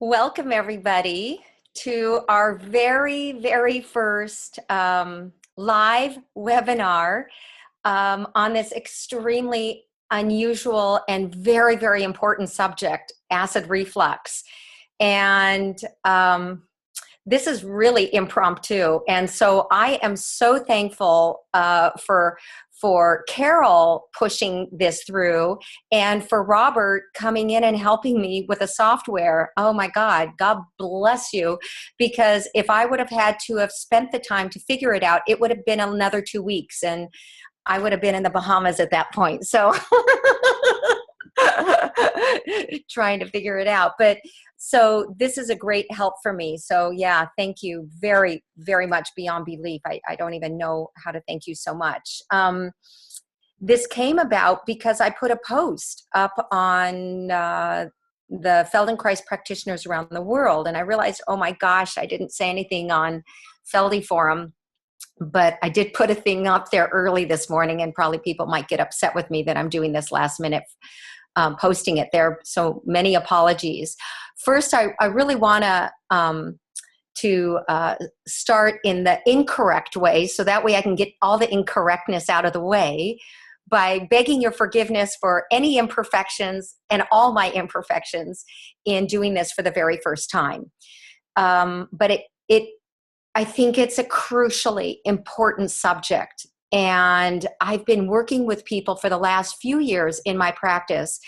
Welcome, everybody, to our very first live webinar on this extremely unusual and very important subject, acid reflux. And this is really impromptu. And so I am so thankful for Carol pushing this through and for Robert coming in and helping me with the software. Oh my God bless you. Because if I would have had to have spent the time to figure it out, it would have been another 2 weeks and I would have been in the Bahamas at that point. So trying to figure it out. But so this is a great help for me. So yeah, thank you very much beyond belief. I don't even know how to thank you so much. This came about because I put a post up on the Feldenkrais practitioners around the world. And I realized, oh my gosh, I didn't say anything on Feldy Forum. But I did put a thing up there early this morning, and probably people might get upset with me that I'm doing this last minute posting it there. So many apologies. First, I really want to start in the incorrect way, so that way I can get all the incorrectness out of the way by begging your forgiveness for any imperfections and all my imperfections in doing this for the very first time. But I think it's a crucially important subject. And I've been working with people for the last few years in my practice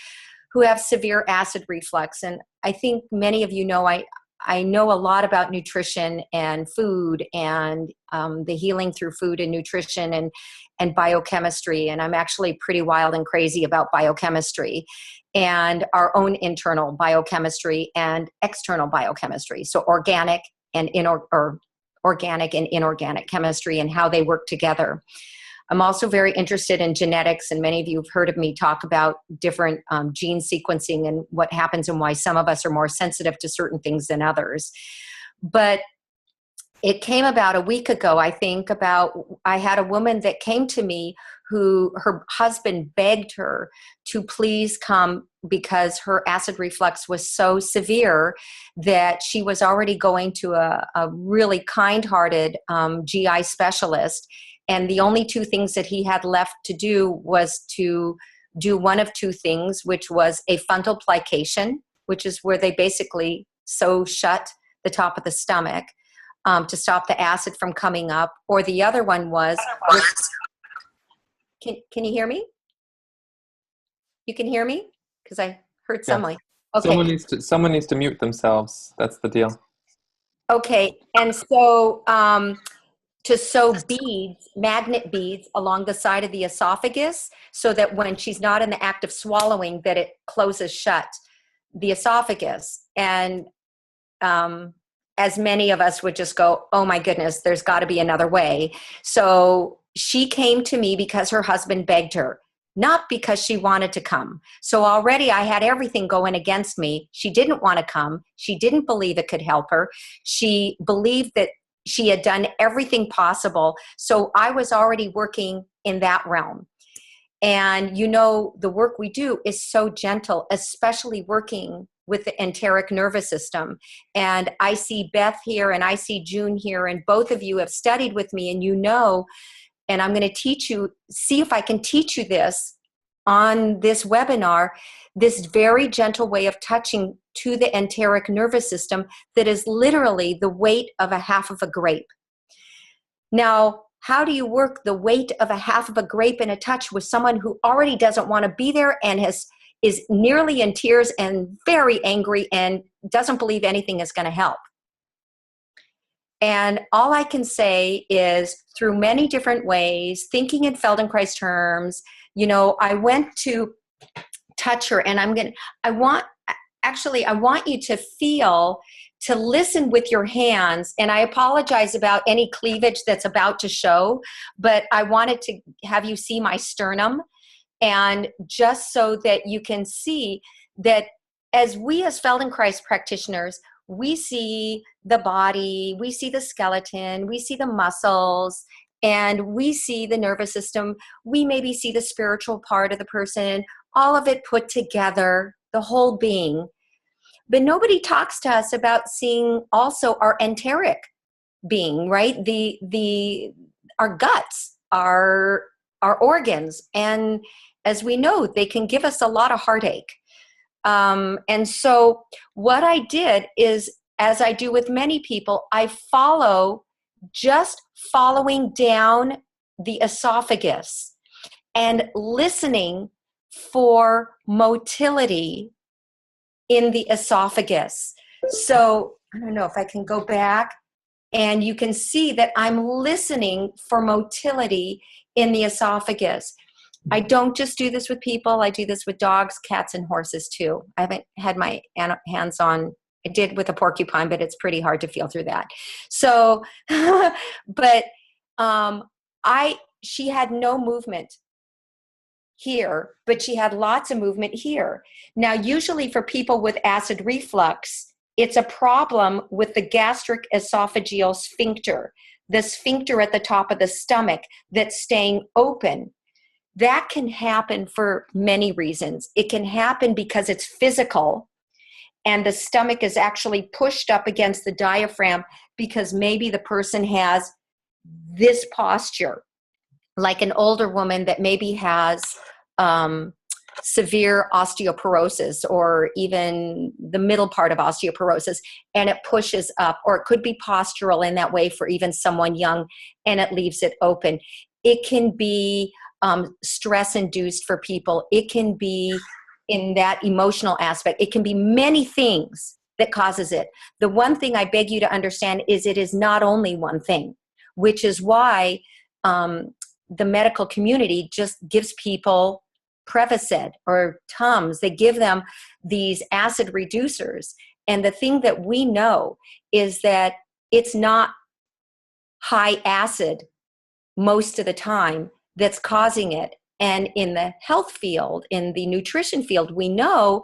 who have severe acid reflux. And I think many of you know I know a lot about nutrition and food and the healing through food and nutrition and biochemistry. And I'm actually pretty wild and crazy about biochemistry and our own internal biochemistry and external biochemistry. So organic and inorganic chemistry and how they work together. I'm also very interested in genetics, and many of you have heard of me talk about different gene sequencing and what happens and why some of us are more sensitive to certain things than others. But it came about a week ago, I had a woman that came to me who her husband begged her to please come because her acid reflux was so severe that she was already going to a really kind-hearted GI specialist. And the only two things that he had left to do was to do one of two things, which was a fundal plication, which is where they basically sew shut the top of the stomach to stop the acid from coming up. Or the other one was, can you hear me? You can hear me? Because I heard someone. Okay. Someone needs to mute themselves. That's the deal. Okay, and so to sew beads, magnet beads, along the side of the esophagus, so that when she's not in the act of swallowing, that it closes shut the esophagus. And as many of us would just go, oh my goodness, there's got to be another way. So she came to me because her husband begged her, not because she wanted to come. So already I had everything going against me. She didn't want to come. She didn't believe it could help her. She believed that she had done everything possible. So I was already working in that realm. And you know, the work we do is so gentle, especially working with the enteric nervous system. And I see Beth here and I see June here, and both of you have studied with me, and you know, and I'm going to teach you, see if I can teach you this on this webinar, this very gentle way of touching to the enteric nervous system that is literally the weight of a half of a grape. Now, how do you work the weight of a half of a grape in a touch with someone who already doesn't want to be there and is nearly in tears and very angry and doesn't believe anything is going to help? And all I can say is, through many different ways, thinking in Feldenkrais terms, you know, I went to touch her, and I want you to feel, to listen with your hands. And I apologize about any cleavage that's about to show, but I wanted to have you see my sternum, and just so that you can see that as Feldenkrais practitioners, we see the body, we see the skeleton, we see the muscles, and we see the nervous system. We maybe see the spiritual part of the person, all of it put together, the whole being. But nobody talks to us about seeing also our enteric being, right? Our guts, our organs. And as we know, they can give us a lot of heartache. And so what I did is, as I do with many people, I just following down the esophagus and listening for motility in the esophagus. So I don't know if I can go back, and you can see that I'm listening for motility in the esophagus. I don't just do this with people. I do this with dogs, cats, and horses too. I haven't had my hands on, I did with a porcupine, but it's pretty hard to feel through that. So, but she had no movement here, but she had lots of movement here. Now, usually for people with acid reflux, it's a problem with the gastric esophageal sphincter, the sphincter at the top of the stomach that's staying open. That can happen for many reasons. It can happen because it's physical and the stomach is actually pushed up against the diaphragm because maybe the person has this posture, like an older woman that maybe has severe osteoporosis, or even the middle part of osteoporosis, and it pushes up. Or it could be postural in that way for even someone young, and it leaves it open. It can be stress induced for people. It can be in that emotional aspect. It can be many things that causes it. The one thing I beg you to understand is it is not only one thing, which is why the medical community just gives people Prevacid or Tums. They give them these acid reducers. And the thing that we know is that it's not high acid most of the time that's causing it. And in the health field, in the nutrition field, we know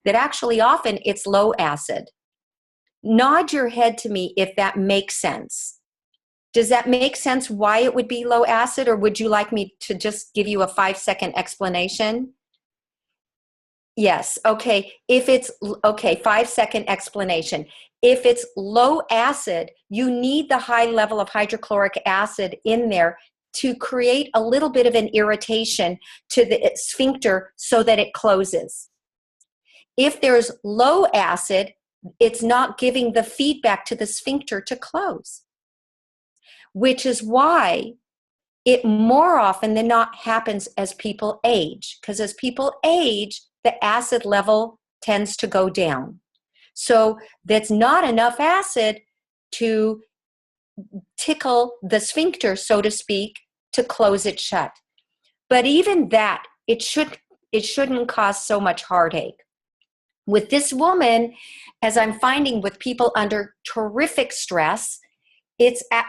that actually often it's low acid. Nod your head to me if that makes sense. Does that make sense why it would be low acid, or would you like me to just give you a 5-second explanation? Yes. Okay. 5-second explanation. If it's low acid, you need the high level of hydrochloric acid in there to create a little bit of an irritation to the sphincter so that it closes. If there's low acid, it's not giving the feedback to the sphincter to close, which is why it more often than not happens as people age. Because as people age, the acid level tends to go down. So that's not enough acid to tickle the sphincter, so to speak, to close it shut. But even that, it shouldn't cause so much heartache. With this woman, as I'm finding with people under terrific stress,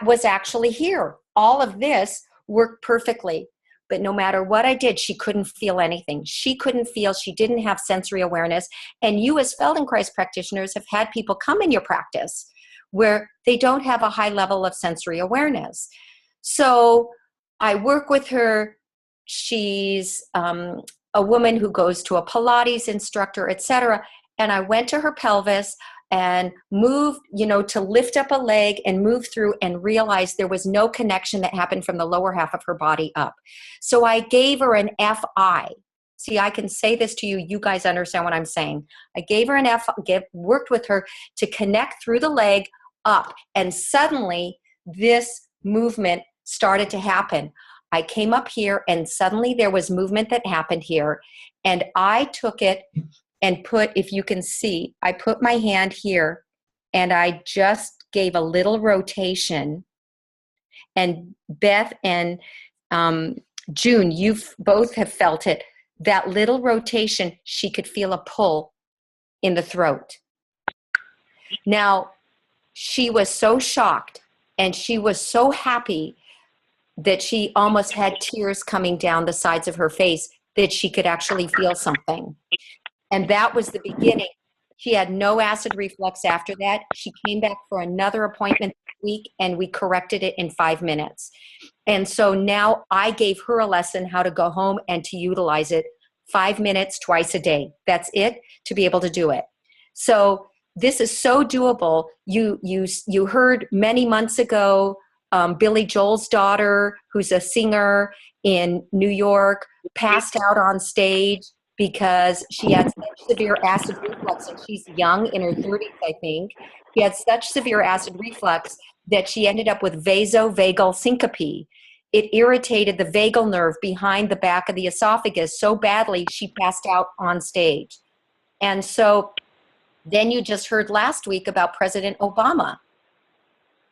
was actually here. All of this worked perfectly. But no matter what I did, she couldn't feel anything. She couldn't feel, she didn't have sensory awareness. And you as Feldenkrais practitioners have had people come in your practice where they don't have a high level of sensory awareness. So I work with her. She's a woman who goes to a Pilates instructor, etc. And I went to her pelvis and moved, to lift up a leg and move through, and realized there was no connection that happened from the lower half of her body up. So I gave her an FI. See, I can say this to you. You guys understand what I'm saying. I gave her an worked with her to connect through the leg up. And suddenly this movement started to happen. I came up here and suddenly there was movement that happened here. And I took it and if you can see, I put my hand here and I just gave a little rotation. And Beth and June, you both have felt it. That little rotation, she could feel a pull in the throat. Now, she was so shocked and she was so happy that she almost had tears coming down the sides of her face that she could actually feel something. And that was the beginning. She had no acid reflux after that. She came back for another appointment this week, and we corrected it in 5 minutes. And so now I gave her a lesson how to go home and to utilize it 5 minutes twice a day. That's it, to be able to do it. So this is so doable. You heard many months ago, Billy Joel's daughter, who's a singer in New York, passed out on stage because she had such severe acid reflux, and she's young, in her 30s, I think. She had such severe acid reflux that she ended up with vasovagal syncope. It irritated the vagal nerve behind the back of the esophagus so badly she passed out on stage. And so then you just heard last week about President Obama,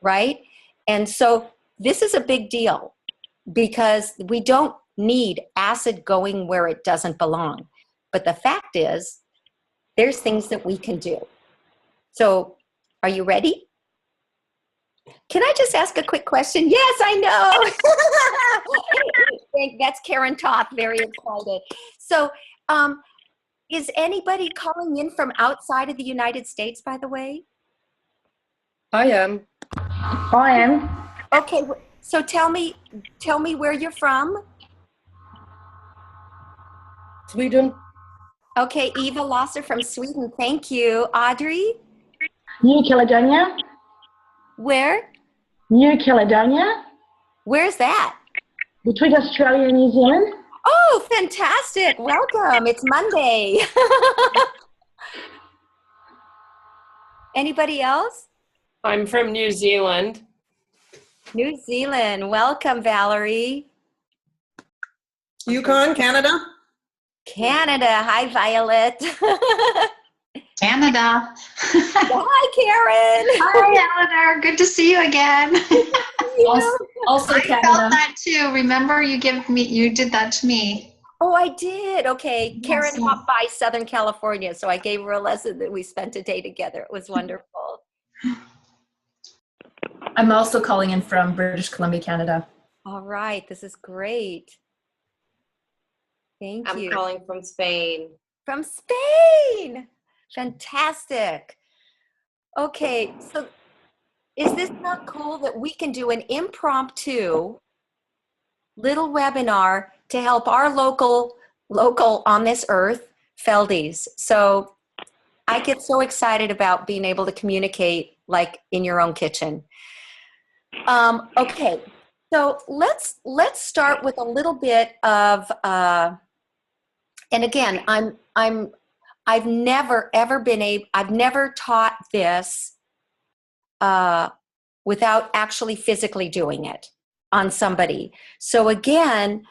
right? And so this is a big deal because we don't need acid going where it doesn't belong. But the fact is, there's things that we can do. So are you ready? Can I just ask a quick question? Yes, I know. That's Karen Toth, very excited. So is anybody calling in from outside of the United States, by the way? I am. I am. Okay, so tell me where you're from. Sweden. Okay, Eva Losser from Sweden. Thank you. Audrey? New Caledonia. Where? New Caledonia. Where's that? Between Australia and New Zealand. Oh, fantastic. Welcome. It's Monday. Anybody else? I'm from New Zealand. New Zealand. Welcome, Valerie. Yukon, Canada. Canada. Hi, Violet. Canada. Hi, Karen. Hi, Elinor. Good to see you again. Also I Canada. felt that too. Remember, you did that to me. Oh, I did. Okay. Yes, Karen yes. hopped by Southern California, so I gave her a lesson that we spent a day together. It was wonderful. I'm also calling in from British Columbia, Canada. All right. This is great. Thank you. I'm calling from Spain. From Spain. Fantastic. Okay. So is this not cool that we can do an impromptu little webinar to help our local on this earth, Feldies? So I get so excited about being able to communicate like in your own kitchen. Okay, so let's start with a little bit of, and again, I've never taught this without actually physically doing it on somebody. So again,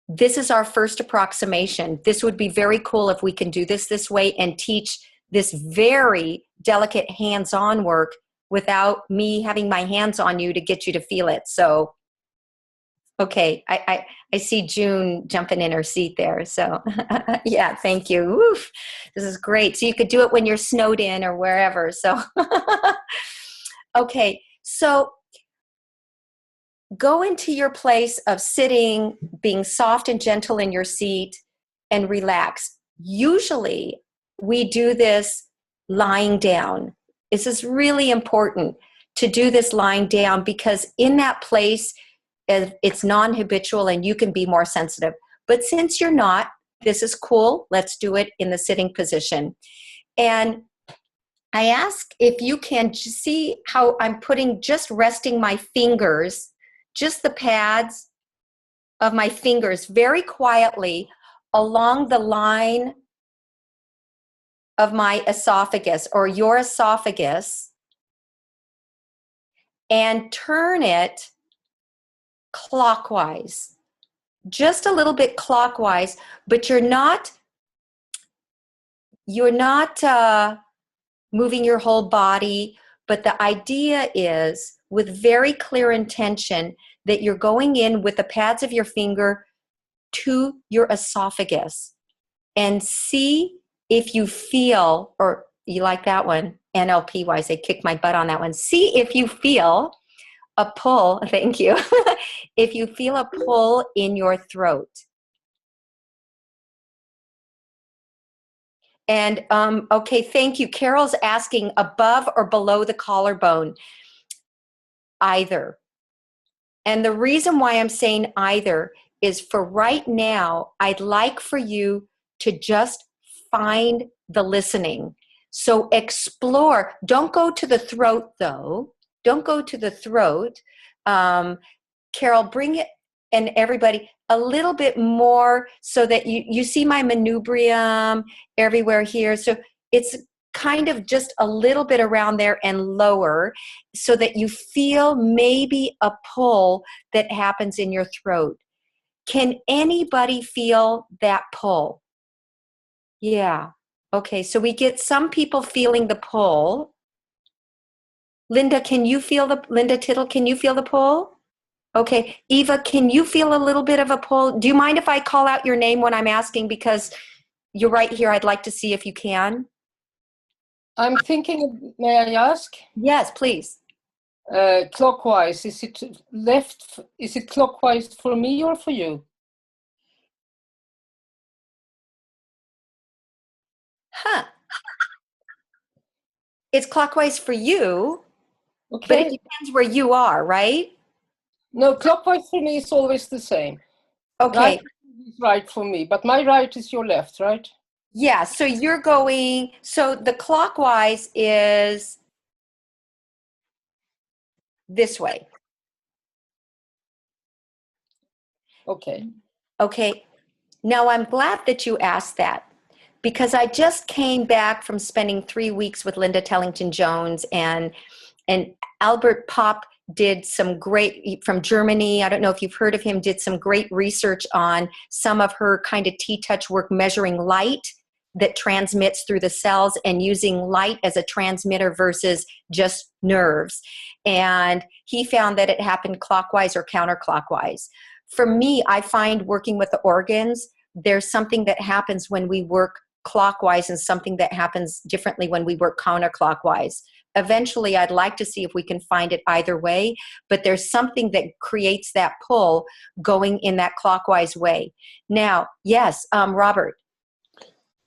this is our first approximation. This would be very cool if we can do this way and teach this very delicate hands-on work without me having my hands on you to get you to feel it. So, okay, I see June jumping in her seat there. So, yeah, thank you. Oof, this is great. So you could do it when you're snowed in or wherever. So, okay, so go into your place of sitting, being soft and gentle in your seat, and relax. Usually, we do this lying down. This is really important to do this lying down because in that place, it's non-habitual and you can be more sensitive. But since you're not, this is cool. Let's do it in the sitting position. And I ask if you can see how I'm resting my fingers, just the pads of my fingers very quietly along the line of my esophagus or your esophagus, and turn it clockwise, just a little bit clockwise, but you're not moving your whole body, but the idea is with very clear intention that you're going in with the pads of your finger to your esophagus and see if you feel, or you like that one, NLP wise, they kicked my butt on that one. See if you feel a pull, thank you, if you feel a pull in your throat. And okay, thank you. Carol's asking above or below the collarbone. Either. And the reason why I'm saying either is for right now, I'd like for you to just find the listening. So explore. Don't go to the throat, though. Don't go to the throat. Carol, bring it, and everybody, a little bit more so that you see my manubrium everywhere here. So it's kind of just a little bit around there and lower so that you feel maybe a pull that happens in your throat. Can anybody feel that pull? Yeah. Okay, so we get some people feeling the pull. Linda Tittle, can you feel the pull? Okay, Eva, can you feel a little bit of a pull? Do you mind if I call out your name when I'm asking, because you're right here? I'd like to see if you can. I'm thinking, may I ask? Yes, please. Clockwise, is it left? Is it clockwise for me or for you? Huh. It's clockwise for you, Okay. but it depends where you are, right? No, clockwise for me is always the same. Okay. Right is right for me, but my right is your left, right? Yeah, so you're going, so the clockwise is this way. Okay. Okay. Now I'm glad that you asked that, because I just came back from spending 3 weeks with Linda Tellington Jones, and Albert Popp did some great, from Germany, I don't know if you've heard of him, did some great research on some of her kind of T-touch work, measuring light that transmits through the cells and using light as a transmitter versus just nerves. And he found that it happened clockwise or counterclockwise. For me, I find working with the organs, there's something that happens when we work clockwise and something that happens differently when we work counterclockwise. Eventually, I'd like to see if we can find it either way, but there's something that creates that pull going in that clockwise way. Now, yes, Robert.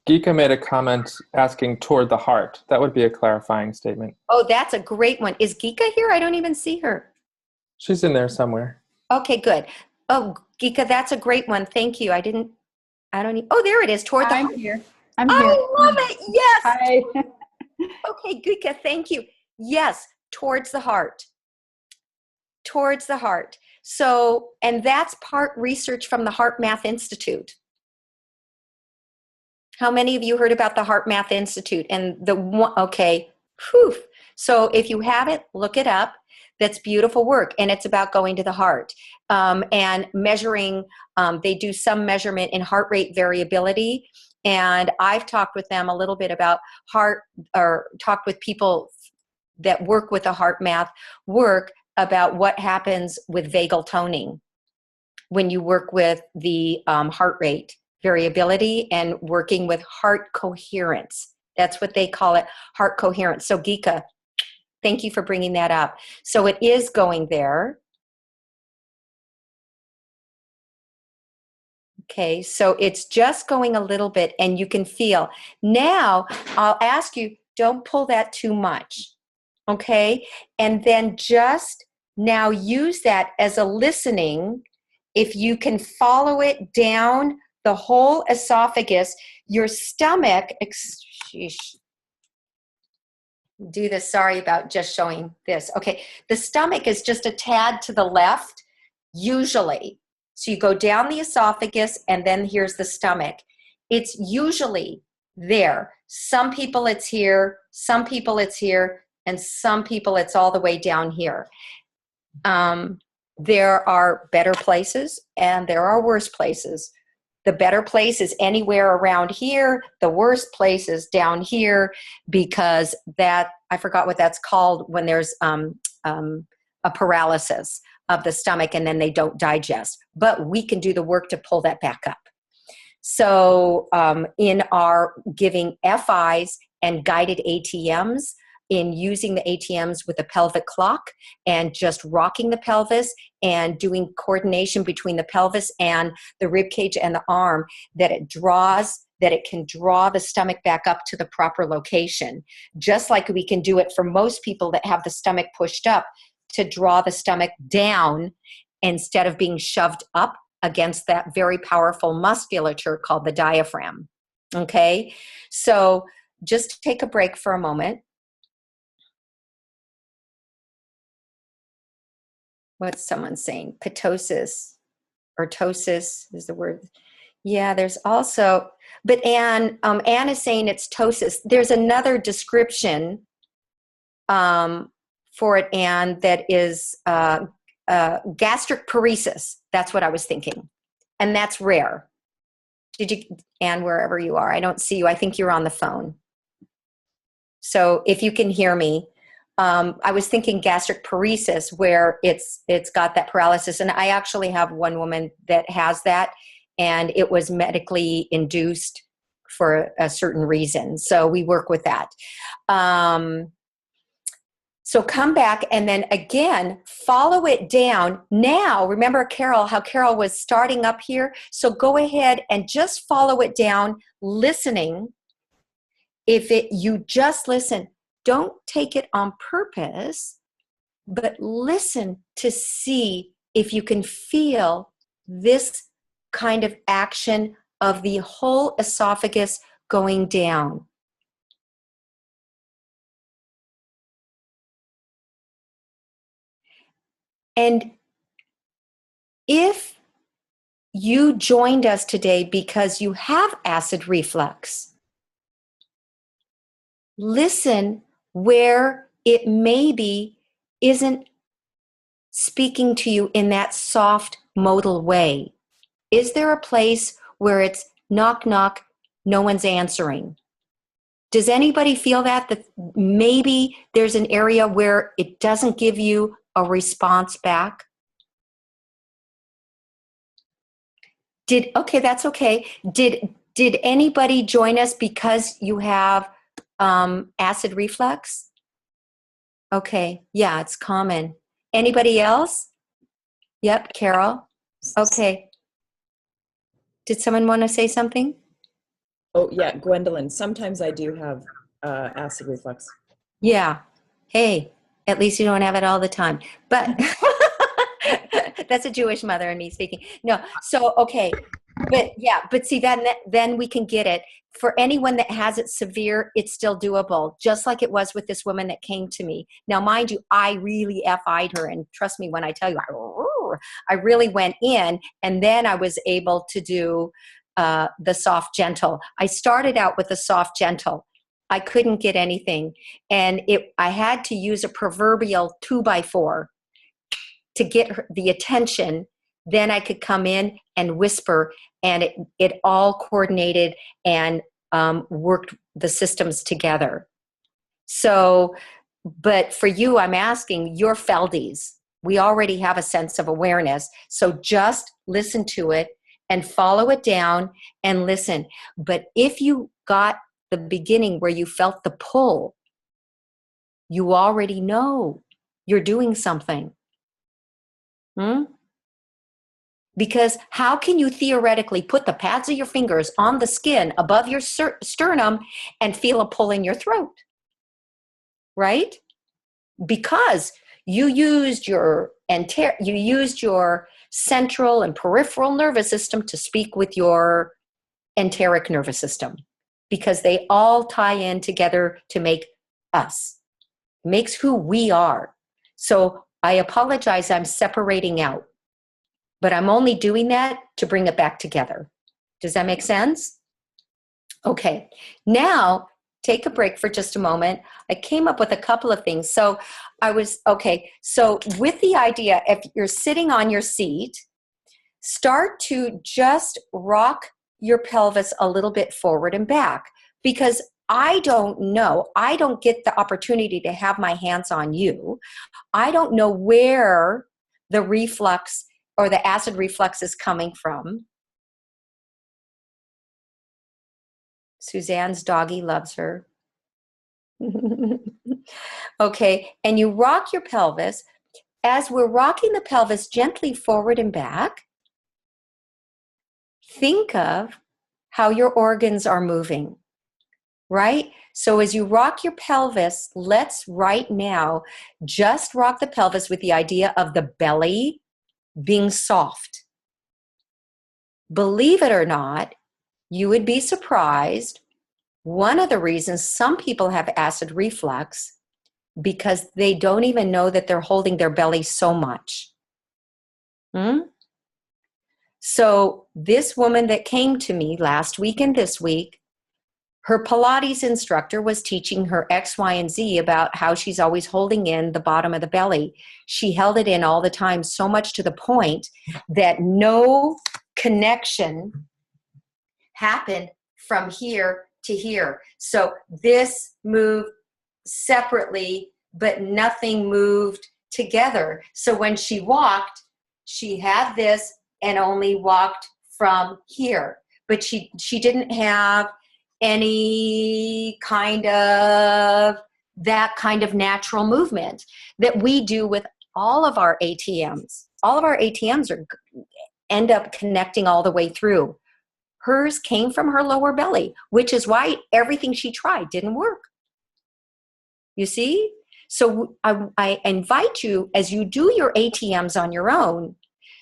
Gika made a comment asking toward the heart. That would be a clarifying statement. Oh, that's a great one. Is Gika here? I don't even see her. She's in there somewhere. Okay, good. Oh, Gika, that's a great one. Thank you. Oh, there it is, toward the heart. I'm here. I'm I here. love it. Yes. Hi. Okay, Gika, thank you. Yes, towards the heart. Towards the heart. So, and that's part research from the Heart Math Institute. How many of you heard about the Heart Math Institute? And the one, okay, whew. So if you haven't, look it up. That's beautiful work, and it's about going to the heart and measuring. They do some measurement in heart rate variability, and I've talked with them a little bit about talked with people that work with the Heart Math work about what happens with vagal toning when you work with the heart rate variability and working with heart coherence. That's what they call it, heart coherence. So Gika, thank you for bringing that up. So it is going there. Okay, so it's just going a little bit, and you can feel. Now, I'll ask you, don't pull that too much, okay? And then just now use that as a listening. If you can follow it down the whole esophagus, your stomach, do this, sorry about just showing this. Okay, the stomach is just a tad to the left, usually. So you go down the esophagus, and then here's the stomach. It's usually there. Some people it's here, some people it's here, and some people it's all the way down here. There are better places, and there are worse places. The better place is anywhere around here. The worst place is down here, because that, I forgot what that's called when there's a paralysis of the stomach and then they don't digest. But we can do the work to pull that back up. So in our giving FIs and guided ATMs, in using the ATMs with a pelvic clock and just rocking the pelvis and doing coordination between the pelvis and the rib cage and the arm, that it can draw the stomach back up to the proper location. Just like we can do it for most people that have the stomach pushed up, to draw the stomach down instead of being shoved up against that very powerful musculature called the diaphragm. Okay, so just take a break for a moment. What's someone saying? Ptosis or ptosis is the word. Yeah, there's also, but Anne is saying it's ptosis. There's another description for it, Anne, that is gastric paresis. That's what I was thinking. And that's rare. Did you, Anne, wherever you are? I don't see you. I think you're on the phone. So if you can hear me, I was thinking gastric paresis, where it's got that paralysis. And I actually have one woman that has that, and it was medically induced for a certain reason. So we work with that. So come back and then again, follow it down. Now, remember Carol, how Carol was starting up here? So go ahead and just follow it down, listening. You just listen, don't take it on purpose, but listen to see if you can feel this kind of action of the whole esophagus going down. And if you joined us today because you have acid reflux, listen where it maybe isn't speaking to you in that soft modal way. Is there a place where it's knock, knock, no one's answering? Does anybody feel that maybe there's an area where it doesn't give you a response back? Okay, that's okay. Did anybody join us because you have acid reflux? Okay, yeah, it's common. Anybody else? Yep, Carol. Okay. Did someone want to say something? Oh, yeah, Gwendolyn. Sometimes I do have acid reflux. Yeah. Hey, at least you don't have it all the time. But that's a Jewish mother and me speaking. No, so, okay. But yeah, but see, then we can get it. For anyone that has it severe, it's still doable, just like it was with this woman that came to me. Now, mind you, I really F-I'd her, and trust me when I tell you, I really went in, and then I was able to do the soft gentle. I started out with the soft gentle. I couldn't get anything, and I had to use a proverbial 2x4 to get the attention. Then I could come in and whisper, and it all coordinated and worked the systems together. So, but for you, I'm asking your Feldies. We already have a sense of awareness. So just listen to it and follow it down and listen. But if you got the beginning where you felt the pull, you already know you're doing something. Because how can you theoretically put the pads of your fingers on the skin above your sternum and feel a pull in your throat? Right? Because you used your central and peripheral nervous system to speak with your enteric nervous system, because they all tie in together to make us, makes who we are. So I apologize, I'm separating out, but I'm only doing that to bring it back together. Does that make sense? Okay, now take a break for just a moment. I came up with a couple of things. So so with the idea, if you're sitting on your seat, start to just rock your pelvis a little bit forward and back, because I don't know. I don't get the opportunity to have my hands on you. I don't know where the reflux or the acid reflux is coming from. Suzanne's doggy loves her. Okay, and you rock your pelvis. As we're rocking the pelvis gently forward and back, think of how your organs are moving, right? So as you rock your pelvis, let's right now just rock the pelvis with the idea of the belly being soft. Believe it or not, you would be surprised One of the reasons some people have acid reflux because they don't even know that they're holding their belly so much. So this woman that came to me last week and this week, her Pilates instructor was teaching her X, Y, and Z about how she's always holding in the bottom of the belly. She held it in all the time, so much to the point that no connection happened from here to here. So this moved separately, but nothing moved together. So when she walked, she had this and only walked from here. But she didn't have any kind of that kind of natural movement that we do with all of our ATMs. All of our ATMs end up connecting all the way through. Hers came from her lower belly, which is why everything she tried didn't work. You see? So I invite you, as you do your ATMs on your own,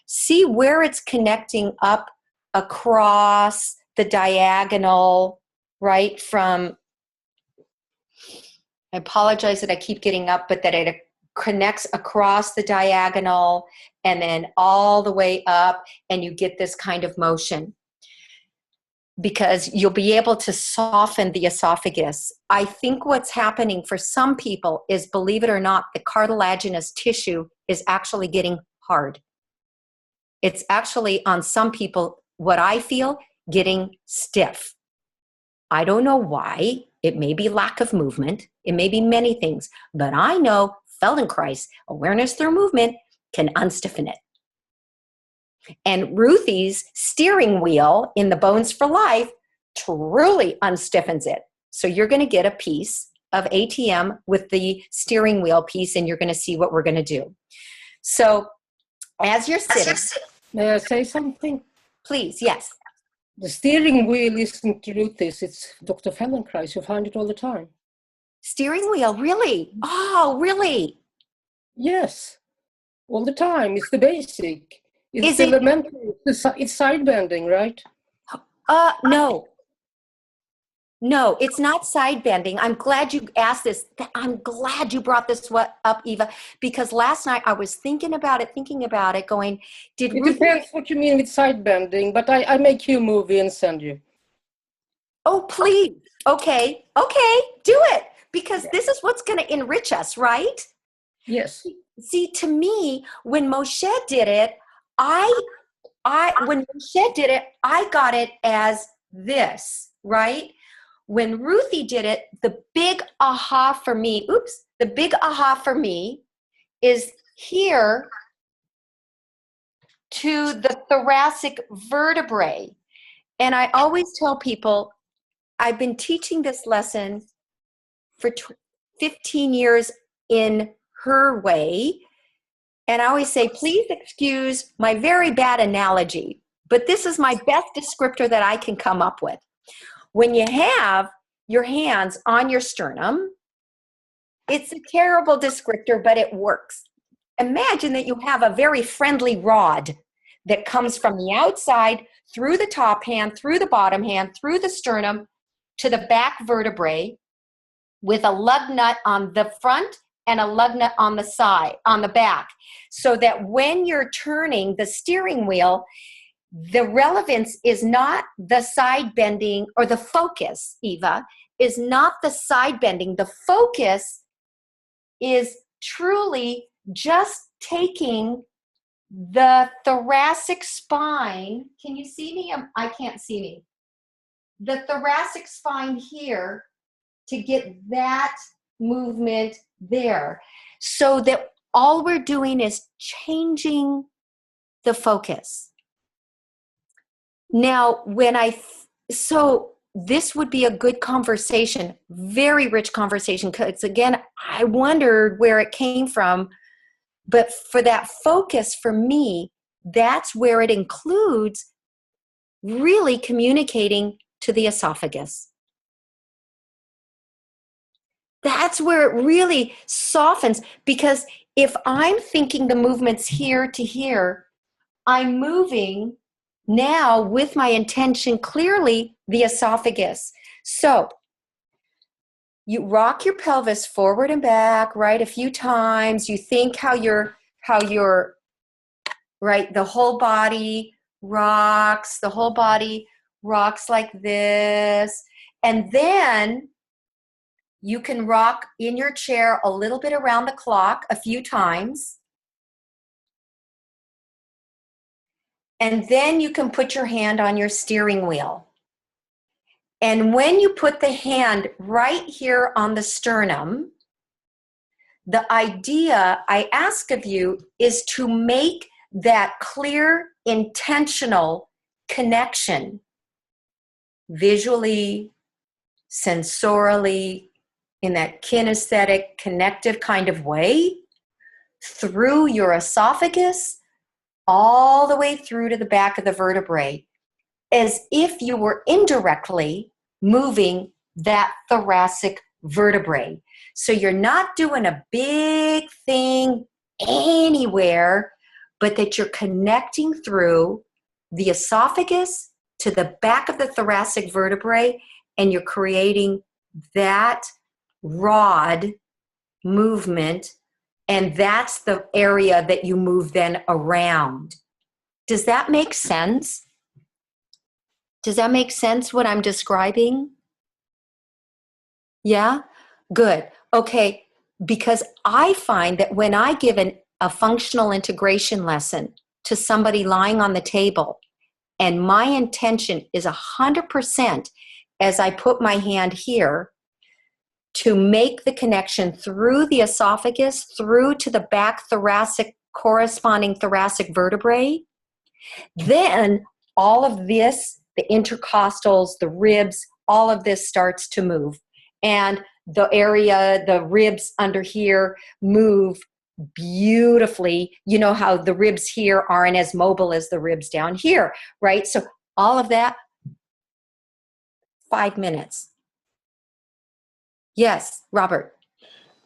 see where it's connecting up across the diagonal, right from, I apologize that I keep getting up, but that it connects across the diagonal and then all the way up, and you get this kind of motion. Because you'll be able to soften the esophagus. I think what's happening for some people is, believe it or not, the cartilaginous tissue is actually getting hard. It's actually, on some people, what I feel, getting stiff. I don't know why. It may be lack of movement. It may be many things. But I know Feldenkrais, awareness through movement, can unstiffen it. And Ruthie's steering wheel in the Bones for Life truly unstiffens it. So you're going to get a piece of ATM with the steering wheel piece, and you're going to see what we're going to do. So as you're sitting. May I say something? Please, yes. The steering wheel isn't Ruthie's, it's Dr. Feldenkrais. You find it all the time. Steering wheel, really? Oh, really? Yes, all the time. It's the basic. It's Is it? elementary. It's side bending, right? No. No, it's not side bending. I'm glad you asked this. I'm glad you brought this up, Eva, because last night I was thinking about it, going, It depends what you mean with side bending, but I make you a movie and send you. Oh, please. Okay, do it, because this is what's going to enrich us, right? Yes. See, to me, when Moshe did it, when Moshe did it, I got it as this, right? When Ruthie did it, the big aha for me is here to the thoracic vertebrae. And I always tell people, I've been teaching this lesson for 15 years in her way. And I always say, please excuse my very bad analogy, but this is my best descriptor that I can come up with. When you have your hands on your sternum, it's a terrible descriptor, but it works. Imagine that you have a very friendly rod that comes from the outside, through the top hand, through the bottom hand, through the sternum, to the back vertebrae, with a lug nut on the front and a lug nut on the side, on the back, so that when you're turning the steering wheel, the relevance is not the side bending, or the focus, Eva, is not the side bending. The focus is truly just taking the thoracic spine. Can you see me? I can't see me. The thoracic spine here to get that movement there, so that all we're doing is changing the focus. Now, so this would be a good conversation, very rich conversation, because again, I wondered where it came from, but for that focus, for me, that's where it includes really communicating to the esophagus. That's where it really softens, because if I'm thinking the movements here to here, I'm moving now with my intention clearly the esophagus. So you rock your pelvis forward and back, right, a few times. You think how you're right, the whole body rocks like this. And then you can rock in your chair a little bit around the clock a few times. And then you can put your hand on your steering wheel. And when you put the hand right here on the sternum, the idea I ask of you is to make that clear, intentional connection visually, sensorially, in that kinesthetic, connective kind of way through your esophagus all the way through to the back of the vertebrae, as if you were indirectly moving that thoracic vertebrae. So you're not doing a big thing anywhere, but that you're connecting through the esophagus to the back of the thoracic vertebrae, and you're creating that rod movement, and that's the area that you move then around. Does that make sense? Does that make sense what I'm describing? Yeah? Good. Okay, because I find that when I give a functional integration lesson to somebody lying on the table, and my intention is 100% as I put my hand here to make the connection through the esophagus, through to the back thoracic, corresponding thoracic vertebrae, then all of this, the intercostals, the ribs, all of this starts to move. And the area, the ribs under here move beautifully. You know how the ribs here aren't as mobile as the ribs down here, right? So all of that, 5 minutes. Yes, Robert.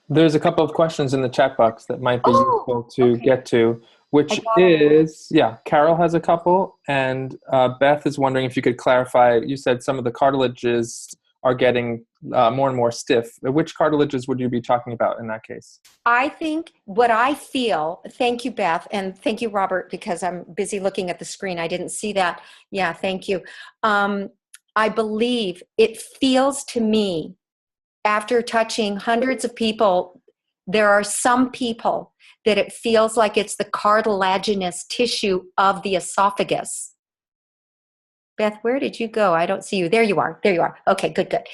There's a couple of questions in the chat box that might be useful to get to, which is, Carol has a couple, and Beth is wondering if you could clarify, you said some of the cartilages are getting more and more stiff. Which cartilages would you be talking about in that case? I think what I feel, thank you, Beth, and thank you, Robert, because I'm busy looking at the screen. I didn't see that. Yeah, thank you. I believe it feels to me, after touching hundreds of people, there are some people that it feels like it's the cartilaginous tissue of the esophagus. Beth, where did you go? I don't see you. There you are. There you are. Okay, good, good.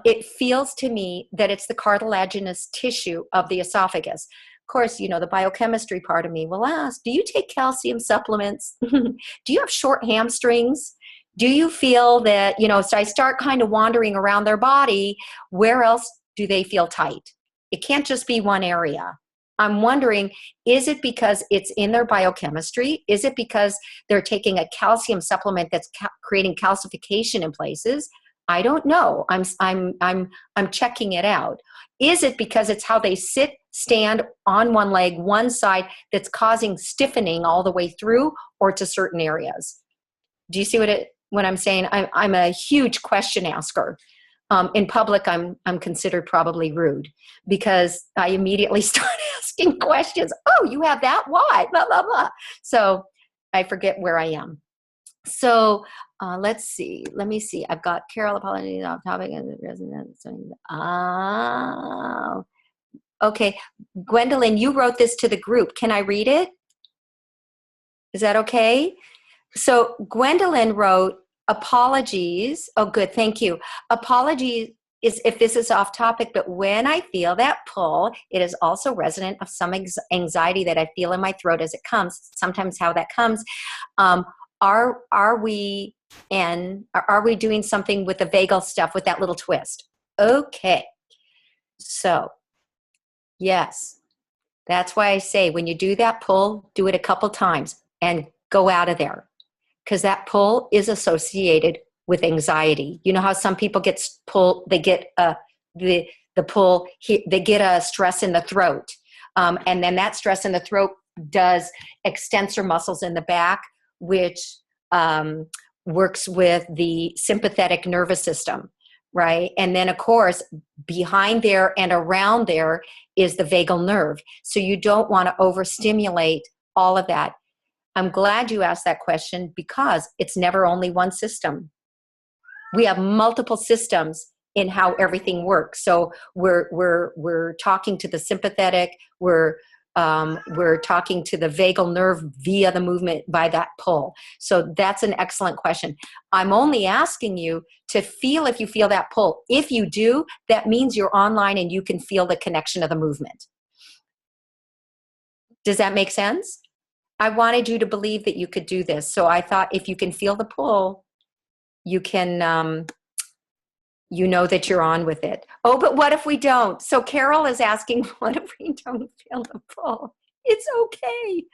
It feels to me that it's the cartilaginous tissue of the esophagus. Of course, you know, the biochemistry part of me will ask, do you take calcium supplements? Do you have short hamstrings? Do you feel that, you know, so I start kind of wandering around their body, where else do they feel tight? It can't just be one area. I'm wondering, is it because it's in their biochemistry? Is it because they're taking a calcium supplement that's creating calcification in places? I don't know. I'm checking it out. Is it because it's how they sit, stand on one leg, one side, that's causing stiffening all the way through or to certain areas? Do you see what I'm saying? I'm a huge question asker. In public, I'm considered probably rude because I immediately start asking questions. Oh, you have that? Why? Blah, blah, blah. So I forget where I am. So let's see. Let me see. I've got Carol apologizing off topic and the residents. Okay. Gwendolyn, you wrote this to the group. Can I read it? Is that okay? So Gwendolyn wrote, apologies. Oh, good. Thank you. Apologies is if this is off topic, but when I feel that pull, it is also resonant of some anxiety that I feel in my throat as it comes. Sometimes how that comes. Are we doing something with the vagal stuff with that little twist? Okay. So yes, that's why I say when you do that pull, do it a couple times and go out of there. Because that pull is associated with anxiety. You know how some people get pulled, they get the pull, they get a stress in the throat. And then that stress in the throat does extensor muscles in the back, which works with the sympathetic nervous system, right? And then, of course, behind there and around there is the vagal nerve. So you don't want to overstimulate all of that. I'm glad you asked that question because it's never only one system. We have multiple systems in how everything works. So we're talking to the sympathetic, we're talking to the vagal nerve via the movement by that pull. So that's an excellent question. I'm only asking you to feel if you feel that pull. If you do, that means you're online and you can feel the connection of the movement. Does that make sense? I wanted you to believe that you could do this. So I thought if you can feel the pull, you can, you know that you're on with it. Oh, but what if we don't? So Carol is asking, what if we don't feel the pull? It's okay.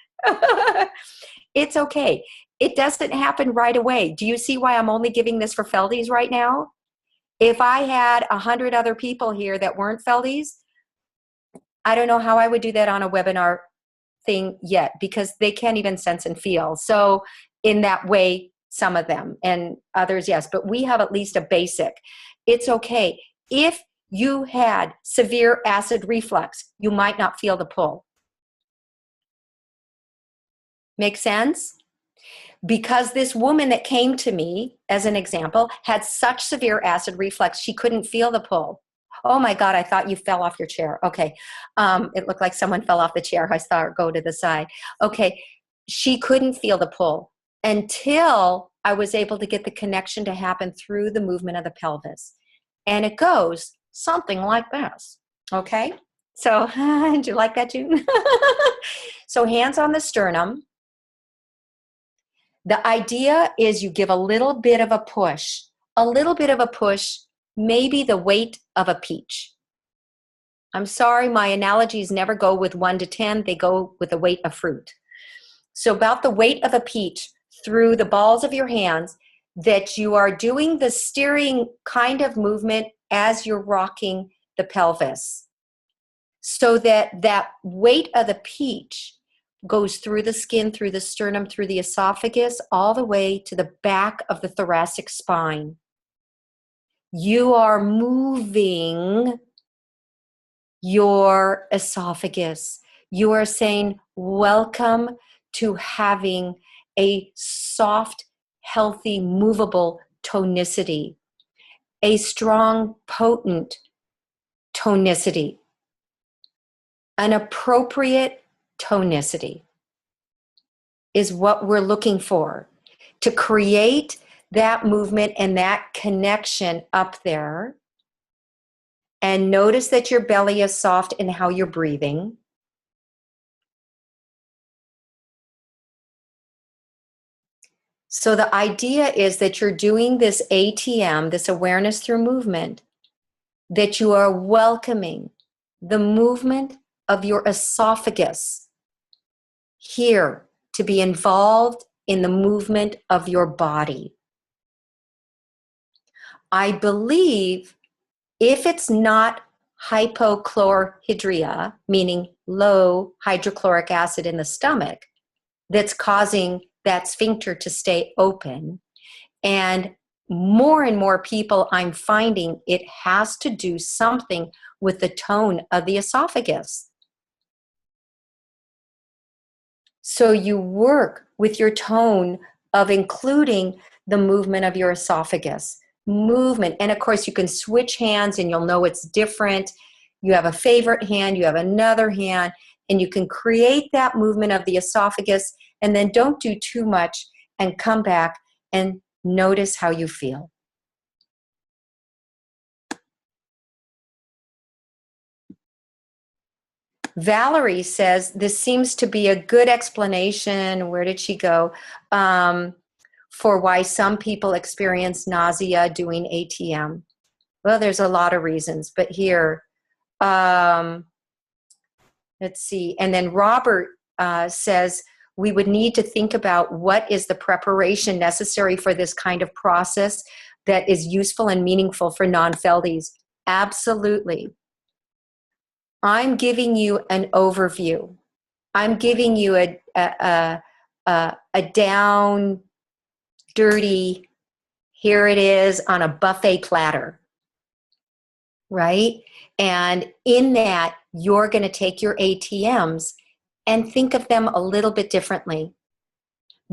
It's okay. It doesn't happen right away. Do you see why I'm only giving this for Feldies right now? If I had 100 other people here that weren't Feldies, I don't know how I would do that on a webinar thing yet, because they can't even sense and feel. So in that way, some of them, and others, yes, but we have at least a basic. It's okay. If you had severe acid reflux, you might not feel the pull. Make sense? Because this woman that came to me, as an example, had such severe acid reflux, she couldn't feel the pull. Oh my God, I thought you fell off your chair. Okay. It looked like someone fell off the chair. I saw her go to the side. Okay. She couldn't feel the pull until I was able to get the connection to happen through the movement of the pelvis. And it goes something like this. Okay. So, did you like that, June? So hands on the sternum. The idea is you give a little bit of a push, maybe the weight of a peach. I'm sorry, my analogies never go with 1 to 10. They go with the weight of fruit. So about the weight of a peach through the balls of your hands, that you are doing the steering kind of movement as you're rocking the pelvis. So that that weight of the peach goes through the skin, through the sternum, through the esophagus, all the way to the back of the thoracic spine. You are moving your esophagus. You are saying, welcome to having a soft, healthy, movable tonicity, a strong, potent tonicity, an appropriate tonicity is what we're looking for to create that movement and that connection up there. And notice that your belly is soft in how you're breathing. So the idea is that you're doing this ATM, this awareness through movement, that you are welcoming the movement of your esophagus here to be involved in the movement of your body. I believe if it's not hypochlorhydria, meaning low hydrochloric acid in the stomach, that's causing that sphincter to stay open, and more people I'm finding it has to do something with the tone of the esophagus. So you work with your tone of including the movement of your esophagus. Movement. And of course, you can switch hands and you'll know it's different. You have a favorite hand, you have another hand, and you can create that movement of the esophagus, and then don't do too much and come back and notice how you feel. Valerie says, this seems to be a good explanation. Where did she go? For why some people experience nausea doing ATM. Well, there's a lot of reasons, but here, let's see. And then Robert says, we would need to think about what is the preparation necessary for this kind of process that is useful and meaningful for non-Feldies. Absolutely. I'm giving you an overview. I'm giving you a down, dirty, here it is on a buffet platter. right? And in that, you're going to take your ATMs and think of them a little bit differently,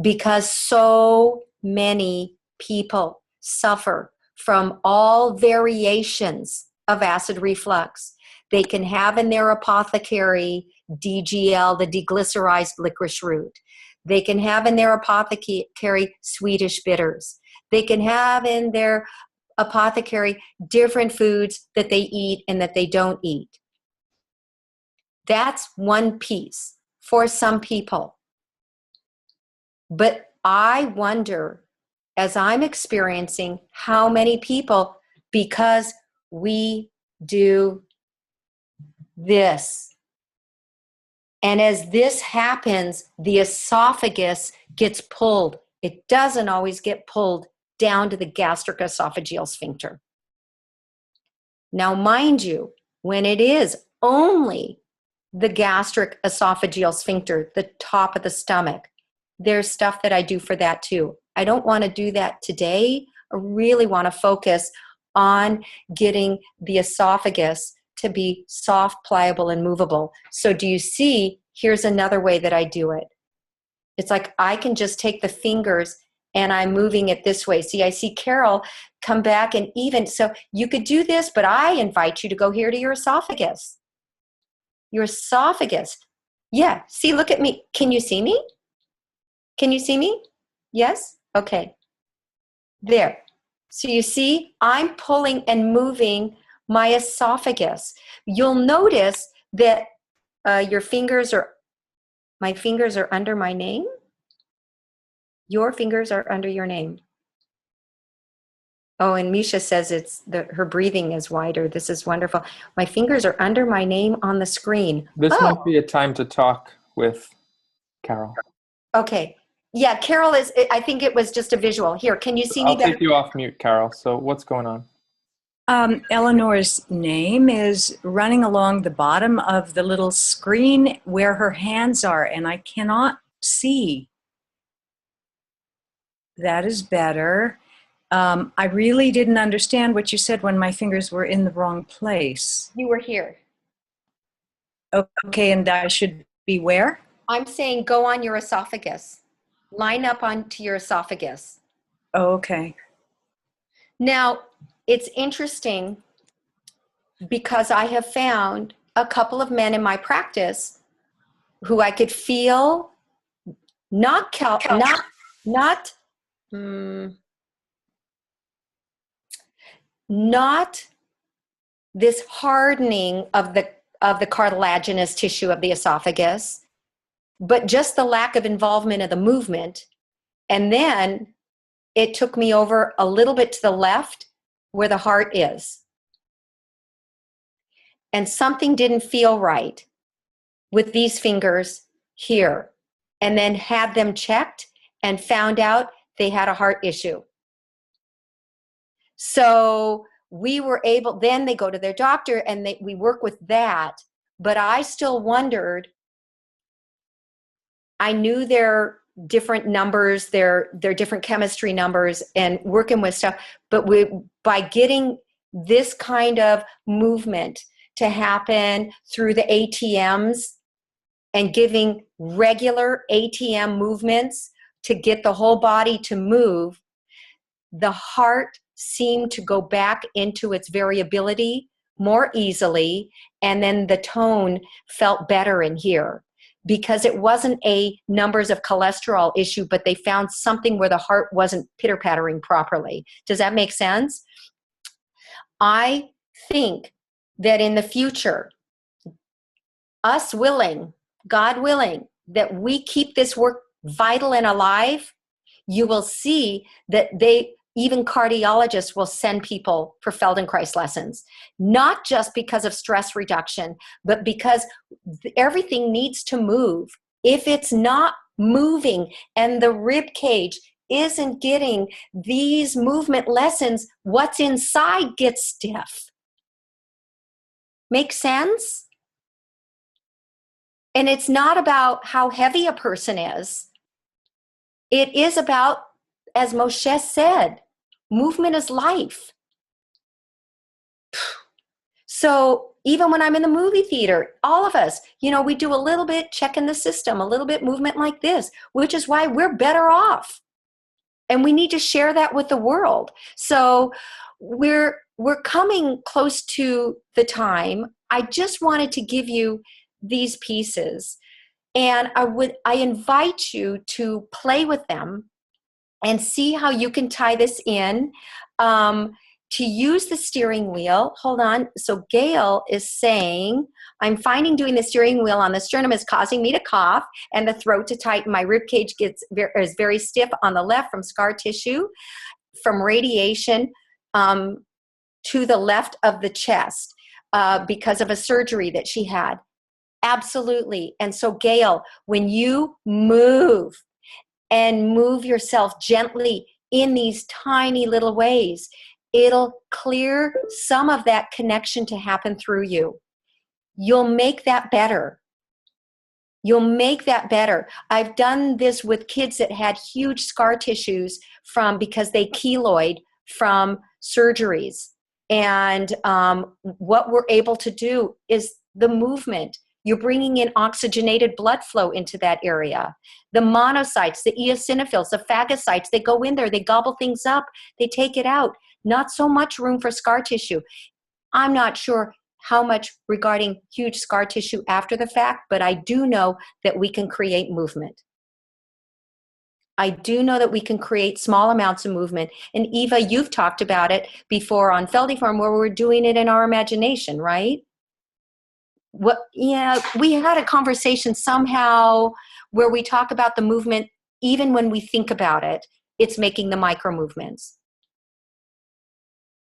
because so many people suffer from all variations of acid reflux. They can have in their apothecary DGL, the deglycerized licorice root. They can have in their apothecary Swedish bitters. They can have in their apothecary different foods that they eat and that they don't eat. That's one piece for some people. But I wonder, as I'm experiencing, how many people, because we do this. And as this happens, the esophagus gets pulled. It doesn't always get pulled down to the gastric esophageal sphincter. Now, mind you, when it is only the gastric esophageal sphincter, the top of the stomach, there's stuff that I do for that too. I don't want to do that today. I really want to focus on getting the esophagus to be soft, pliable, and movable. So do you see, here's another way that I do it. It's like I can just take the fingers and I'm moving it this way. See, I see Carol come back, and even, so you could do this, but I invite you to go here to your esophagus. Your esophagus. Yeah, see, look at me. Can you see me? Can you see me? Yes? Okay. There. So you see, I'm pulling and moving my esophagus. You'll notice that my fingers are under my name. Your fingers are under your name. Oh, and Misha says her breathing is wider. This is wonderful. My fingers are under my name on the screen. This might be a time to talk with Carol. Okay. Yeah, Carol is, I think it was just a visual. Here, can you see me better? I'll take you off mute, Carol. So what's going on? Elinor's name is running along the bottom of the little screen where her hands are, and I cannot see. That is better. I really didn't understand what you said when my fingers were in the wrong place. You were here. Okay, and I should be where? I'm saying go on your esophagus. Line up onto your esophagus. Oh, okay. Now, it's interesting because I have found a couple of men in my practice who I could feel not this hardening of the cartilaginous tissue of the esophagus, but just the lack of involvement of the movement. And then it took me over a little bit to the left where the heart is. And something didn't feel right with these fingers here. And then had them checked and found out they had a heart issue. So we were able, then they go to their doctor and we work with that. But I still wondered, I knew their different numbers, their different chemistry numbers and working with stuff, but by getting this kind of movement to happen through the ATMs and giving regular ATM movements to get the whole body to move, the heart seemed to go back into its variability more easily, and then the tone felt better in here. Because it wasn't a numbers of cholesterol issue, but they found something where the heart wasn't pitter-pattering properly. Does that make sense? I think that in the future, us willing, God willing, that we keep this work vital and alive, you will see that even cardiologists will send people for Feldenkrais lessons, not just because of stress reduction, but because everything needs to move. If it's not moving and the rib cage isn't getting these movement lessons, what's inside gets stiff. Make sense? And it's not about how heavy a person is. It is about, as Moshe said, movement is life. So even when I'm in the movie theater, all of us, we do a little bit checking the system, a little bit movement like this, which is why we're better off. And we need to share that with the world. So we're coming close to the time. I just wanted to give you these pieces. And I invite you to play with them and see how you can tie this in. To use the steering wheel, hold on. So Gail is saying, I'm finding doing the steering wheel on the sternum is causing me to cough and the throat to tighten. My rib cage is very stiff on the left from scar tissue, from radiation to the left of the chest because of a surgery that she had. Absolutely. And so Gail, when you move yourself gently in these tiny little ways, it'll clear some of that connection to happen through you. You'll make that better. You'll make that better. I've done this with kids that had huge scar tissues because they keloid from surgeries. And what we're able to do is the movement. You're bringing in oxygenated blood flow into that area. The monocytes, the eosinophils, the phagocytes, they go in there, they gobble things up, they take it out. Not so much room for scar tissue. I'm not sure how much regarding huge scar tissue after the fact, but I do know that we can create movement. I do know that we can create small amounts of movement. And Eva, you've talked about it before on Feldenkrais where we're doing it in our imagination, right? We had a conversation somehow where we talk about the movement, even when we think about it, it's making the micro movements.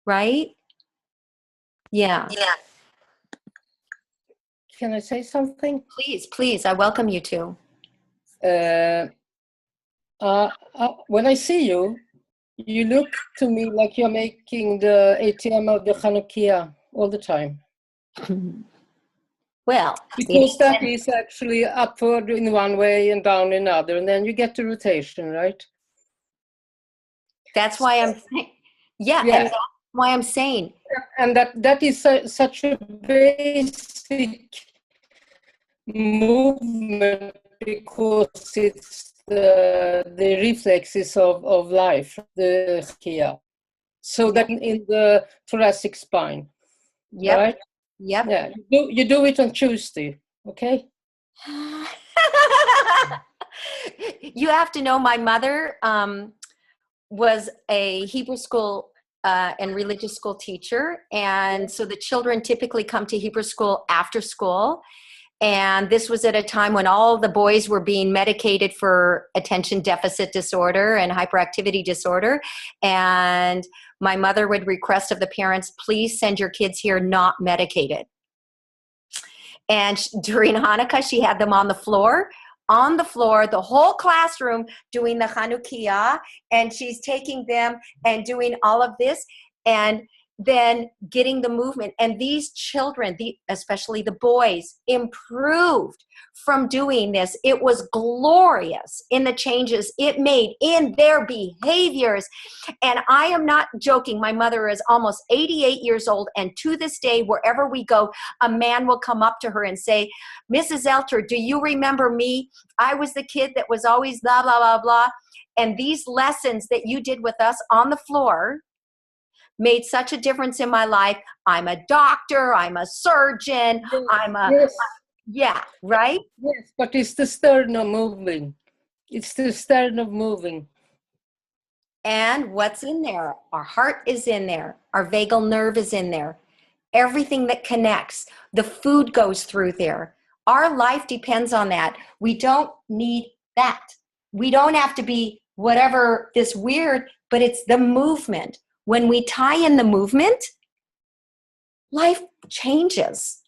Right? Yeah. Can I say something? Please. I welcome you to. When I see you, you look to me like you're making the ATM of the Chanukia all the time. Well, because that is actually upward in one way and down in another, and then you get the rotation, right? That's why I'm saying, and that's why I'm saying. And that is such a basic movement because it's the reflexes of life, the Kia. So that in the thoracic spine, right? Yep. Yeah, you do it on Tuesday, okay? You have to know my mother was a Hebrew school and religious school teacher. And so the children typically come to Hebrew school after school. And this was at a time when all the boys were being medicated for attention deficit disorder and hyperactivity disorder. And my mother would request of the parents, please send your kids here not medicated. And during Hanukkah, she had them on the floor, the whole classroom doing the Chanukia. And she's taking them and doing all of this. And then getting the movement. And these children, especially the boys, improved from doing this. It was glorious in the changes it made in their behaviors. And I am not joking. My mother is almost 88 years old. And to this day, wherever we go, a man will come up to her and say, Mrs. Elter, do you remember me? I was the kid that was always blah, blah, blah, blah. And these lessons that you did with us on the floor made such a difference in my life. I'm a doctor, I'm a surgeon, right? Yes, but it's the sternum moving. It's the sternum moving. And what's in there? Our heart is in there. Our vagal nerve is in there. Everything that connects. The food goes through there. Our life depends on that. We don't need that. We don't have to be whatever this weird, but it's the movement. When we tie in the movement, life changes.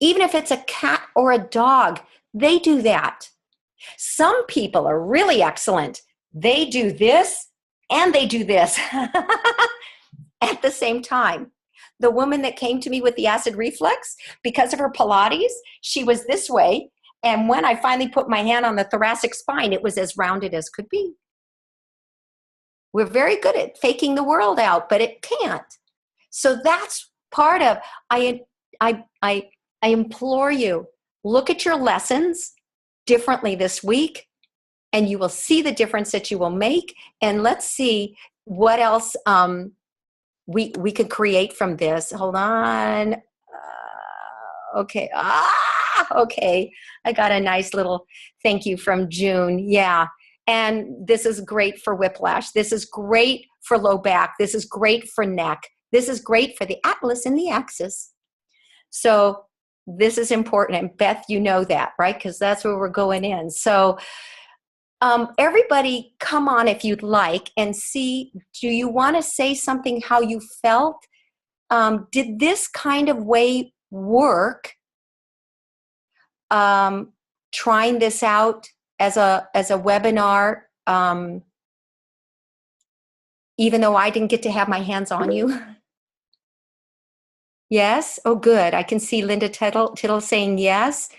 Even if it's a cat or a dog, they do that. Some people are really excellent. They do this and they do this at the same time. The woman that came to me with the acid reflux, because of her Pilates, she was this way. And when I finally put my hand on the thoracic spine, it was as rounded as could be. We're very good at faking the world out, but it can't. So that's part of, I implore you, look at your lessons differently this week, and you will see the difference that you will make. And let's see what else we could create from this. Hold on. Okay. Okay. I got a nice little thank you from June. Yeah. And this is great for whiplash. This is great for low back. This is great for neck. This is great for the atlas and the axis. So this is important. And Beth, you know that, right? Because that's where we're going in. So everybody come on if you'd like and see, do you want to say something how you felt? Did this kind of way work? Trying this out as a webinar, even though I didn't get to have my hands on you. Yes? Oh, good. I can see Linda Tittle saying yes.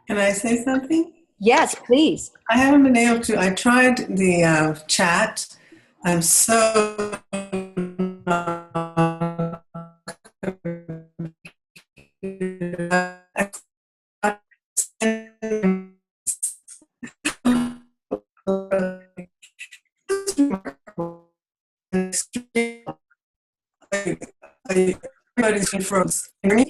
Can I say something? Yes, please. I haven't been able to. I tried the chat. I'm so everybody's froze. Can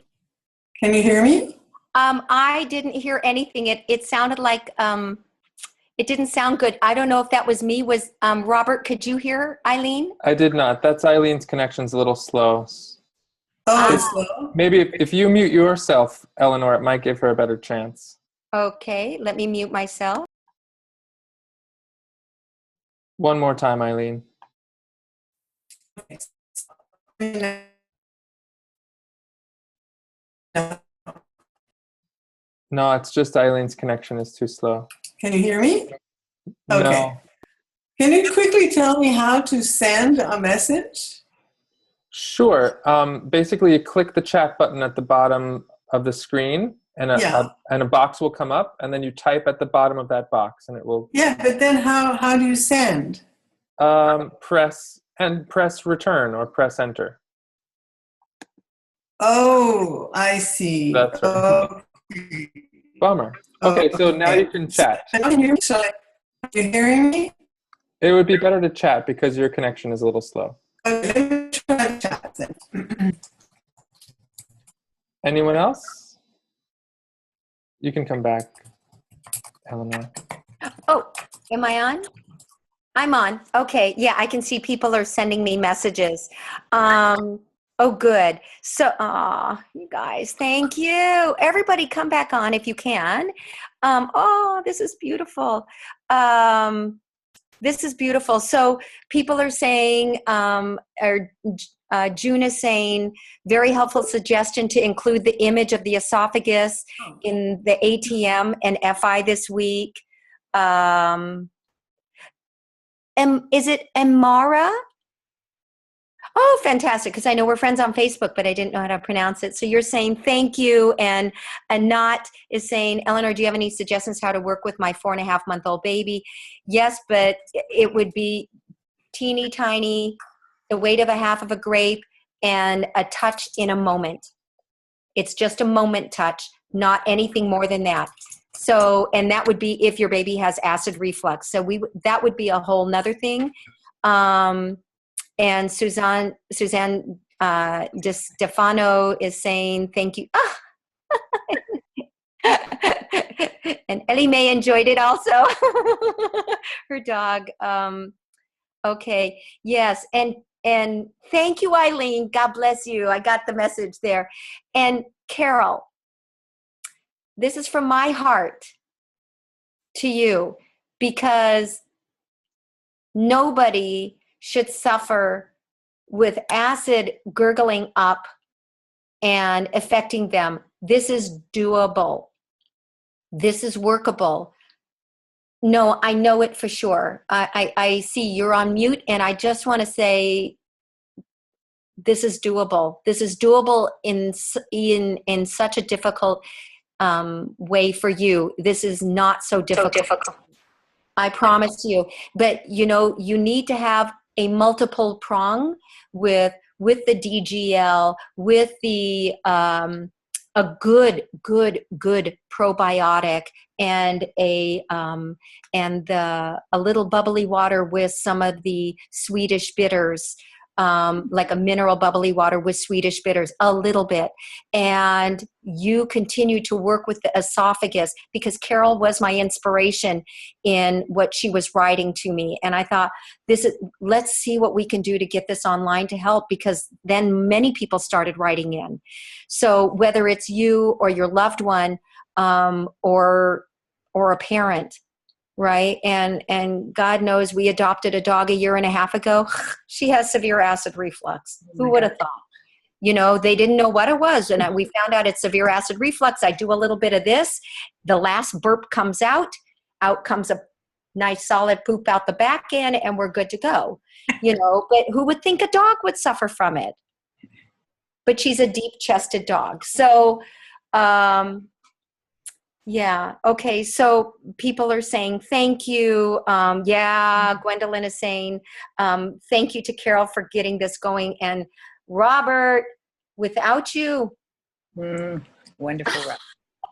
you hear me? I didn't hear anything. It sounded like it didn't sound good. I don't know if that was me. Was Robert? Could you hear Eileen? I did not. That's Eileen's connection's a little slow. Oh, it's slow. Maybe if you mute yourself, Elinor, it might give her a better chance. Okay, let me mute myself. One more time, Eileen. No, it's just Eileen's connection is too slow. Can you hear me? No. Okay. Can you quickly tell me how to send a message? Sure. Basically, you click the chat button at the bottom of the screen, and a box will come up, and then you type at the bottom of that box, and it will. Yeah, but then how do you send? Press return or press enter. Oh, I see. That's right. Bummer. Okay, so now you can chat. Can you hearing me? It would be better to chat because your connection is a little slow. Okay, let me try to chat then. Anyone else? You can come back, Elinor. Oh, am I on? I'm on. Okay. Yeah, I can see people are sending me messages. Oh, good. So, you guys, thank you. Everybody come back on if you can. Oh, this is beautiful. This is beautiful. So people are saying, June is saying, very helpful suggestion to include the image of the esophagus in the ATM and FI this week. Is it Amara? Oh, fantastic, because I know we're friends on Facebook, but I didn't know how to pronounce it. So you're saying thank you, and Anat is saying, Elinor, do you have any suggestions how to work with my 4.5-month-old baby? Yes, but it would be teeny tiny, the weight of a half of a grape, and a touch in a moment. It's just a moment touch, not anything more than that. So, and that would be if your baby has acid reflux. So that would be a whole nother thing. And Suzanne De Stefano is saying thank you. And Ellie Mae enjoyed it also. Her dog. Okay. Yes. And thank you, Eileen. God bless you. I got the message there. And Carol, this is from my heart to you, because nobody should suffer with acid gurgling up and affecting them. This is doable. This is workable. No, I know it for sure. I see you're on mute, and I just want to say this is doable. This is doable in such a difficult way for you. This is not so difficult. I promise you. But, you know, you need to have a multiple prong with with the DGL, with the a good probiotic, and a little bubbly water with some of the Swedish bitters, like a mineral bubbly water with Swedish bitters, a little bit. And you continue to work with the esophagus, because Carol was my inspiration in what she was writing to me. And I thought, let's see what we can do to get this online to help, because then many people started writing in. So whether it's you or your loved one, or a parent, right? And God knows, we adopted a dog 1.5 years ago. She has severe acid reflux. Who would have thought? You know, they didn't know what it was. And we found out it's severe acid reflux. I do a little bit of this. The last burp comes out comes a nice solid poop out the back end, and we're good to go. You know, but who would think a dog would suffer from it? But she's a deep-chested dog. So, yeah. Okay. So people are saying thank you. Gwendolyn is saying thank you to Carol for getting this going. And Robert, without you. Wonderful, Robert.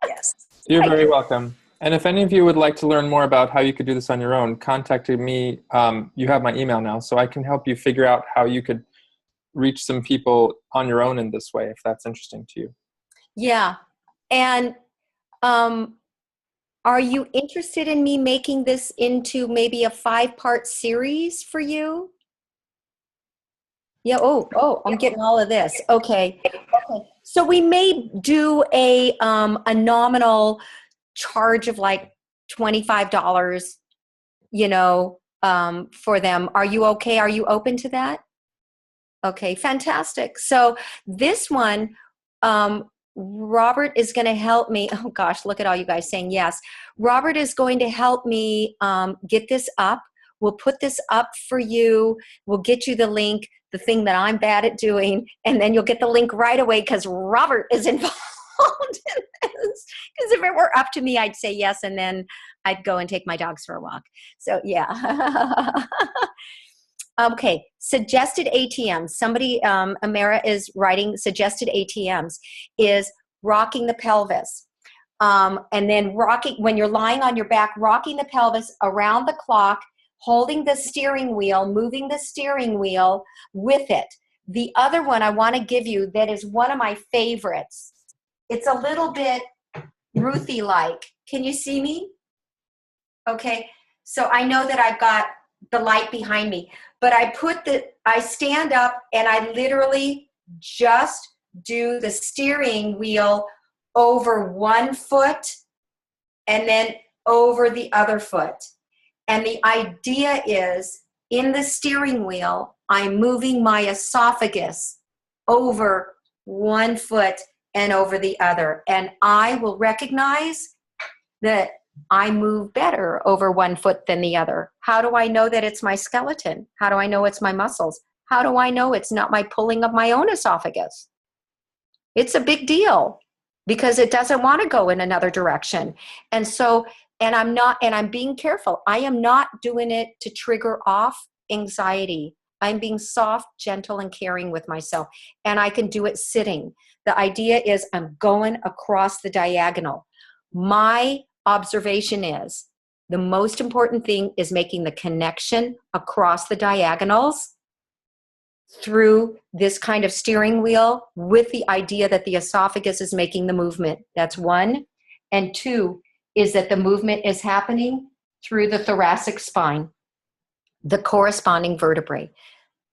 Yes. You're very welcome. And if any of you would like to learn more about how you could do this on your own, contact me. You have my email now, so I can help you figure out how you could reach some people on your own in this way, if that's interesting to you. Yeah. And are you interested in me making this into maybe a 5-part series for you? Yeah. Oh, I'm getting all of this. Okay. So we may do a nominal charge of like $25, you know, for them. Are you okay? Are you open to that? Okay, fantastic. So this one, Robert is going to help me. Oh gosh, look at all you guys saying yes. Robert is going to help me get this up. We'll put this up for you. We'll get you the link, the thing that I'm bad at doing, and then you'll get the link right away because Robert is involved in this. Because if it were up to me, I'd say yes, and then I'd go and take my dogs for a walk. So yeah. Okay, suggested ATMs. Somebody, Amara is writing suggested ATMs is rocking the pelvis. And then rocking, when you're lying on your back, rocking the pelvis around the clock, holding the steering wheel, moving the steering wheel with it. The other one I want to give you that is one of my favorites. It's a little bit Ruthie-like. Can you see me? Okay, so I know that I've got the light behind me, but I stand up and I literally just do the steering wheel over one foot and then over the other foot. And the idea is, in the steering wheel, I'm moving my esophagus over one foot and over the other. And I will recognize that I move better over one foot than the other. How do I know that it's my skeleton? How do I know it's my muscles? How do I know it's not my pulling of my own esophagus? It's a big deal because it doesn't want to go in another direction. And so, and I'm being careful. I am not doing it to trigger off anxiety. I'm being soft, gentle, and caring with myself. And I can do it sitting. The idea is I'm going across the diagonal. My observation is the most important thing is making the connection across the diagonals through this kind of steering wheel with the idea that the esophagus is making the movement. That's one. And two is that the movement is happening through the thoracic spine, the corresponding vertebrae.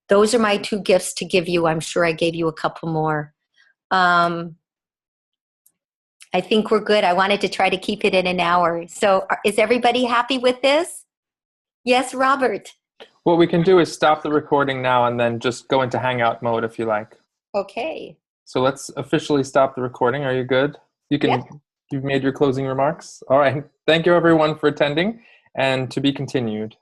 Those are my two gifts to give you. I'm sure I gave you a couple more. I think we're good. I wanted to try to keep it in an hour. So is everybody happy with this? Yes, Robert. What we can do is stop the recording now and then just go into Hangout mode if you like. Okay. So let's officially stop the recording. Are you good? You can. Yeah. You've made your closing remarks. All right. Thank you everyone for attending, and to be continued.